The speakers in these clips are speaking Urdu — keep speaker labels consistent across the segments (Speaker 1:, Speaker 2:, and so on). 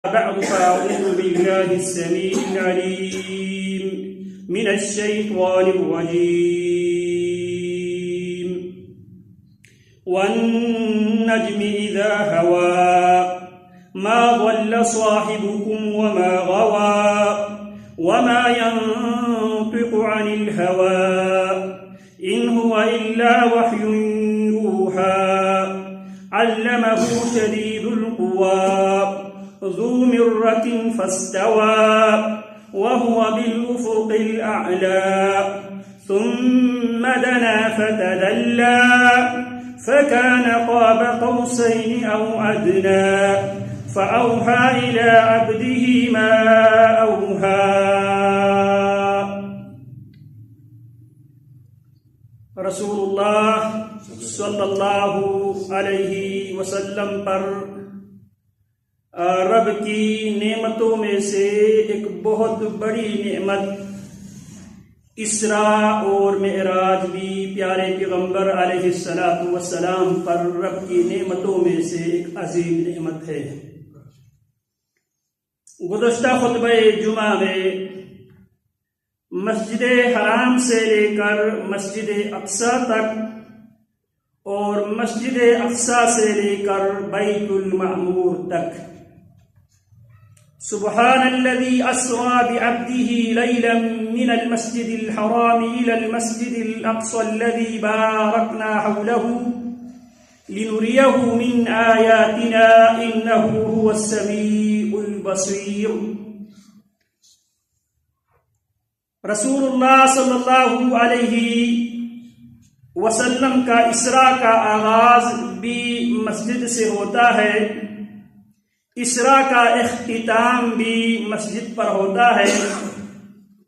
Speaker 1: بعد فأعوذ بالله السميع العليم من الشيطان الرجيم والنجم إذا هوى ما ضل صاحبكم وما غوى وما ينطق عن الهوى إن هو إلا وحي يوحى علمه شديد القوى ذو مرة فاستوى وهو بالأفق الأعلى ثم دنا فتدلى فكان قاب قوسين أو أدنى فأوحى إلى عبده ما أوحى. رسول اللہ صلی اللہ علیہ وسلم پر رب کی نعمتوں میں سے ایک بہت بڑی نعمت اسراء اور معراج بھی پیارے پیغمبر علیہ السلام پر رب کی نعمتوں میں سے ایک عظیم نعمت ہے. گزشتہ خطبہ جمعہ میں مسجد حرام سے لے کر مسجد اقصی تک اور مسجد اقصی سے لے کر بیت المعمور تک سبحان الذي أسرى بعبده ليلا من المسجد الحرام إلى المسجد الأقصى الذي باركنا حوله لنريه من آياتنا إنه هو السميع البصير. رسول اللہ صلی اللہ علیہ وسلم کا اسراء کا آغاز بھی مسجد سے ہوتا ہے، اسراء کا اختتام بھی مسجد پر ہوتا ہے،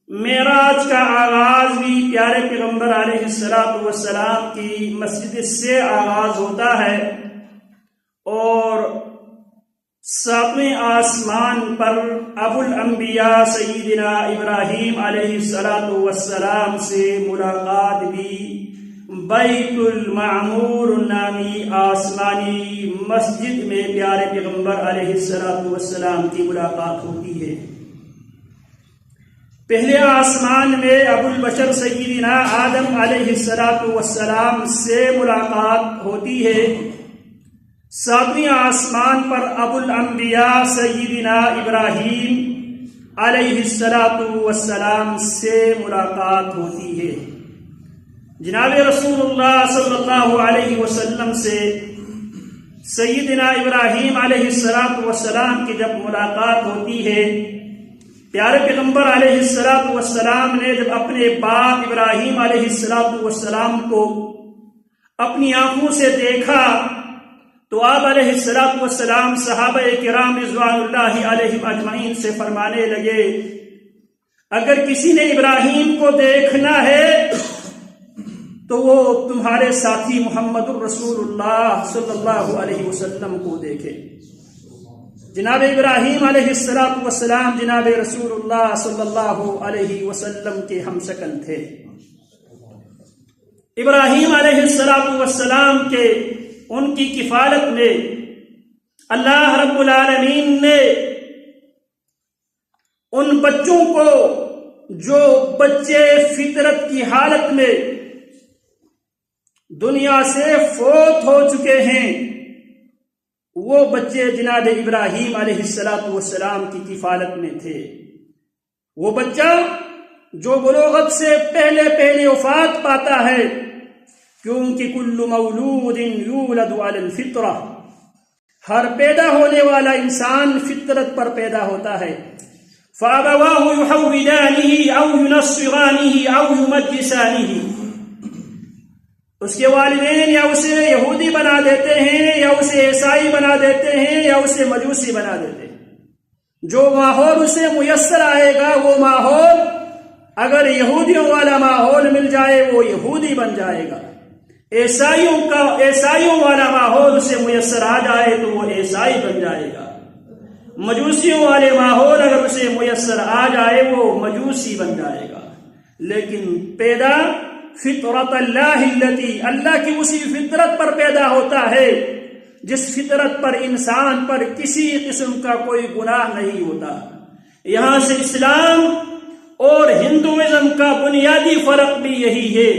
Speaker 1: معراج کا آغاز بھی پیارے پیغمبر علیہ السلام کی مسجد سے آغاز ہوتا ہے، اور ساتویں آسمان پر ابو الانبیاء سیدنا ابراہیم علیہ السلام سے ملاقات بھی بیت المعمور نامی آسمانی مسجد میں پیارے پیغمبر علیہ السلام کی ملاقات ہوتی ہے. پہلے آسمان میں ابو البشر سیدنا آدم علیہ السلام سے ملاقات ہوتی ہے، ساتویں آسمان پر ابو الانبیاء سیدنا ابراہیم علیہ السلام سے ملاقات ہوتی ہے. جناب رسول اللہ صلی اللہ علیہ وسلم سے سیدنا ابراہیم علیہ السلام کی جب ملاقات ہوتی ہے، پیارے پیغمبر علیہ السلام نے جب اپنے باپ ابراہیم علیہ السلام کو اپنی آنکھوں سے دیکھا تو آپ علیہ السلام صحابہ کرام رضوان اللہ علیہم اجمعین سے فرمانے لگے، اگر کسی نے ابراہیم کو دیکھنا ہے تو وہ تمہارے ساتھی محمد الرسول اللہ صلی اللہ علیہ وسلم کو دیکھے. جناب ابراہیم علیہ السلام جناب رسول اللہ صلی اللہ علیہ وسلم کے ہم شکل تھے. ابراہیم علیہ السلام کے ان کی کفالت میں اللہ رب العالمین نے ان بچوں کو جو بچے فطرت کی حالت میں دنیا سے فوت ہو چکے ہیں، وہ بچے جناب ابراہیم علیہ السلام کی کفالت میں تھے. وہ بچہ جو بلوغت سے پہلے وفات پاتا ہے، کیونکہ کل مولود یولد علی الفطرہ، ہر پیدا ہونے والا انسان فطرت پر پیدا ہوتا ہے. فابواہ یحودانہ او ینصرانہ او یمجسانہ، اس کے والدین یا اسے یہودی بنا دیتے ہیں، یا اسے عیسائی بنا دیتے ہیں، یا اسے مجوسی بنا دیتے ہیں. جو ماحول اسے میسر آئے گا، وہ ماحول اگر یہودیوں والا ماحول مل جائے وہ یہودی بن جائے گا، عیسائیوں والا ماحول اسے میسر آ جائے تو وہ عیسائی بن جائے گا، مجوسیوں والے ماحول اگر اسے میسر آ جائے وہ مجوسی بن جائے گا. لیکن پیدا فطرت اللہ التی، اللہ کی اسی فطرت پر پیدا ہوتا ہے جس فطرت پر انسان پر کسی قسم کا کوئی گناہ نہیں ہوتا۔ یہاں سے اسلام اور ہندوازم کا بنیادی فرق بھی یہی ہے۔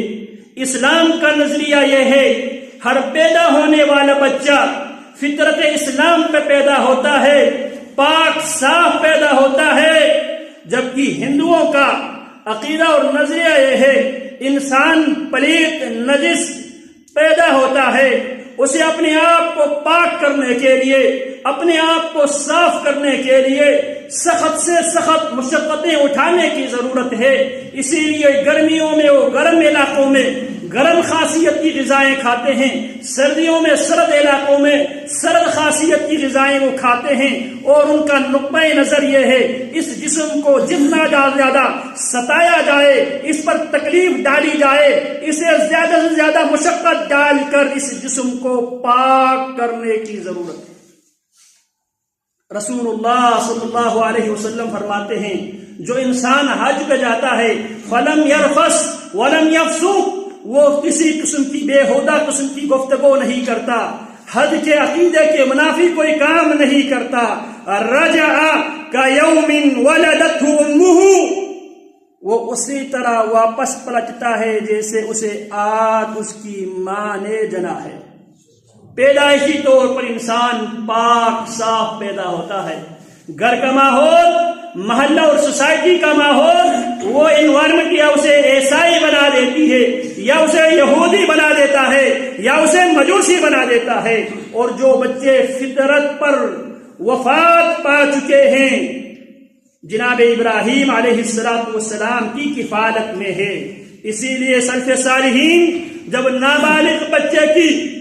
Speaker 1: اسلام کا نظریہ یہ ہے ہر پیدا ہونے والا بچہ فطرت اسلام پہ پیدا ہوتا ہے، پاک صاف پیدا ہوتا ہے، جبکہ ہندوؤں کا عقیدہ اور نظریہ یہ ہے انسان پلیت نجس پیدا ہوتا ہے، اسے اپنے آپ کو پاک کرنے کے لیے، اپنے آپ کو صاف کرنے کے لیے سخت سے سخت مشقتیں اٹھانے کی ضرورت ہے۔ اسی لیے گرمیوں میں وہ گرم علاقوں میں گرم خاصیت کی غذائیں کھاتے ہیں، سردیوں میں سرد علاقوں میں سرد خاصیت کی غذائیں وہ کھاتے ہیں، اور ان کا نقطۂ نظر یہ ہے اس جسم کو جتنا زیادہ ستایا جائے، اس پر تکلیف ڈالی جائے، اسے زیادہ سے زیادہ مشقت ڈال کر اس جسم کو پاک کرنے کی ضرورت ہے۔ رسول اللہ صلی اللہ علیہ وسلم فرماتے ہیں جو انسان حج پہ جاتا ہے فلم یرفس ولم یفسوق، وہ کسی قسم کی بےہودہ قسم کی گفتگو نہیں کرتا، حج کے عقیدے کے منافی کوئی کام نہیں کرتا، رجع کیوم ولدته امہ، وہ اسی طرح واپس پلٹتا ہے جیسے اسے آج اس کی ماں نے جنا ہے۔ پیدائشی طور پر انسان پاک صاف پیدا ہوتا ہے۔ گھر کا ماحول، محلہ اور سوسائٹی کا ماحول، وہ انوائرمنٹ یا اسے عیسائی بنا دیتی ہے، یا اسے یہودی بنا دیتا ہے، یا اسے مجوسی بنا دیتا ہے۔ اور جو بچے فطرت پر وفات پا چکے ہیں جناب ابراہیم علیہ السلام کی کفالت میں ہے۔ اسی لیے سلف صالحین جب نابالغ بچے کی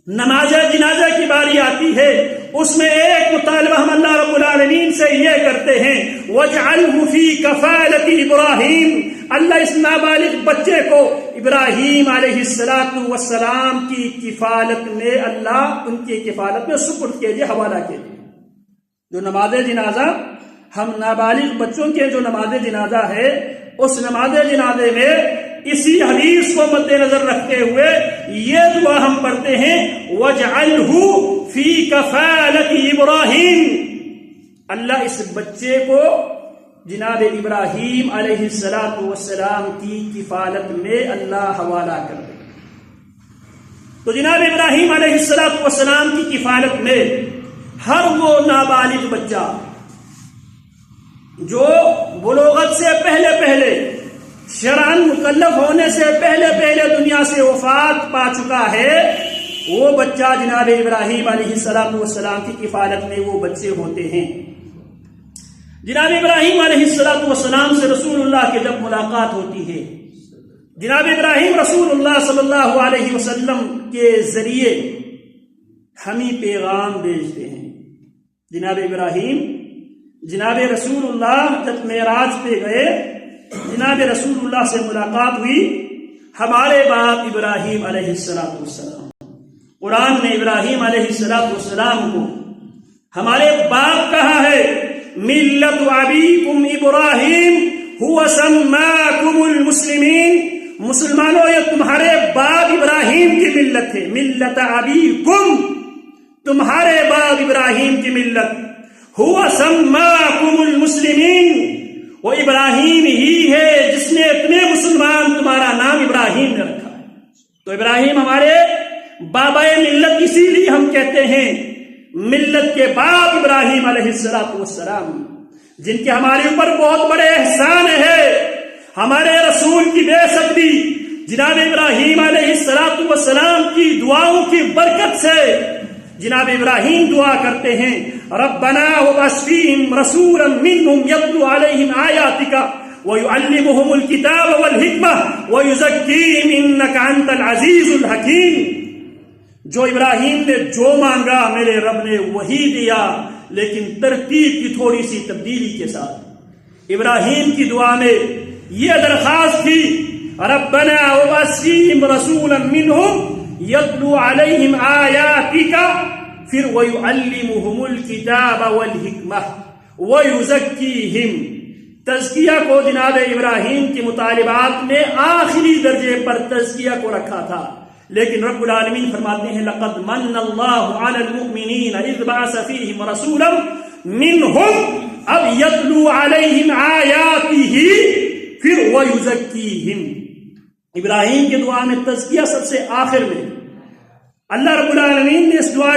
Speaker 1: نماز جنازہ کی باری آتی ہے اس میں ایک مطالبہ ہم اللہ رب العالمین سے یہ کرتے ہیں وَاجْعَلْهُ فِي كَفَالَةِ إِبْرَاهِيمَ، اللہ اس نابالغ بچے کو ابراہیم علیہ السلام کی کفالت میں، اللہ ان کی کفالت میں سپرد کیجئے، حوالہ کیجئے۔ جو نماز جنازہ ہم نابالغ بچوں کے جو نماز جنازہ ہے اس نماز جنازے میں اسی حدیث کو مد نظر رکھتے ہوئے یہ دعا ہم پڑھتے ہیں وَاجْعَلْهُ فِي كَفَالَةِ إِبْرَاهِيمَ، اللہ اس بچے کو جناب ابراہیم علیہ السلام کی کفالت میں اللہ حوالہ کر دے۔ تو جناب ابراہیم علیہ السلام کی کفالت میں ہر وہ نابالغ بچہ جو بلوغت سے پہلے شرعاً مکلف ہونے سے پہلے دنیا سے وفات پا چکا ہے، وہ بچہ جناب ابراہیم علیہ السلام کی کفالت میں وہ بچے ہوتے ہیں۔ جناب ابراہیم علیہ السلام سے رسول اللہ کی جب ملاقات ہوتی ہے، جناب ابراہیم رسول اللہ صلی اللہ علیہ وسلم کے ذریعے ہمیں پیغام بھیجتے ہیں۔ جناب ابراہیم، جناب رسول اللہ جب معراج پہ گئے، جناب رسول اللہ سے ملاقات ہوئی، ہمارے باپ ابراہیم علیہ السلام، قرآن نے ابراہیم علیہ السلام کو ہمارے باپ کہا ہے، ملت ابیکم ابراہیم هو سماکم المسلمین، مسلمانوں یہ تمہارے باپ ابراہیم کی ملت ہے، ملت ابیکم، تمہارے باپ ابراہیم کی ملت، هو سماکم المسلمین، وہ ابراہیم ہی ہے جس نے اتنے مسلمان تمہارا نام ابراہیم نے رکھا ہے۔ تو ابراہیم ہمارے بابا ملت، اسی لیے ہم کہتے ہیں ملت کے باپ ابراہیم علیہ السلام، جن کے ہمارے اوپر بہت بڑے احسان ہے۔ ہمارے رسول کی بعثت بھی جناب ابراہیم علیہ السلام کی دعاؤں کی برکت سے جناب ابراہیم دعا کرتے ہیں ربنا وابعث فیہم رسولا منہم یتلو علیہم آیاتک ویعلمہم الکتاب والحکمہ ویزکیہم انک انت العزیز الحکیم۔ جو ابراہیم نے جو مانگا میرے رب نے وہی دیا، لیکن ترتیب کی تھوڑی سی تبدیلی کے ساتھ۔ ابراہیم کی دعا میں یہ درخواست تھی ربنا وابعث فیہم رسولا منہم یتلو علیہم آیاتک، پھر وَيُعَلِّمُهُمُ الْكِتَابَ وَالْحِکْمَةَ وَيُزَكِّيهِمْ۔ تزکیہ کو جناب ابراہیم کے مطالبات میں آخری درجے پر تزکیہ کو رکھا تھا لیکن رب العالمین فرماتے ہیں لقد من اللہ علی المؤمنین اذ بعث فیہم رسولا منہم اب یتلو علیہم آیاتہ پھر ویزکیہم. ابراہیم کے دعا میں تزکیہ سب سے آخر میں. اللہ رب العالمین نے اس دعا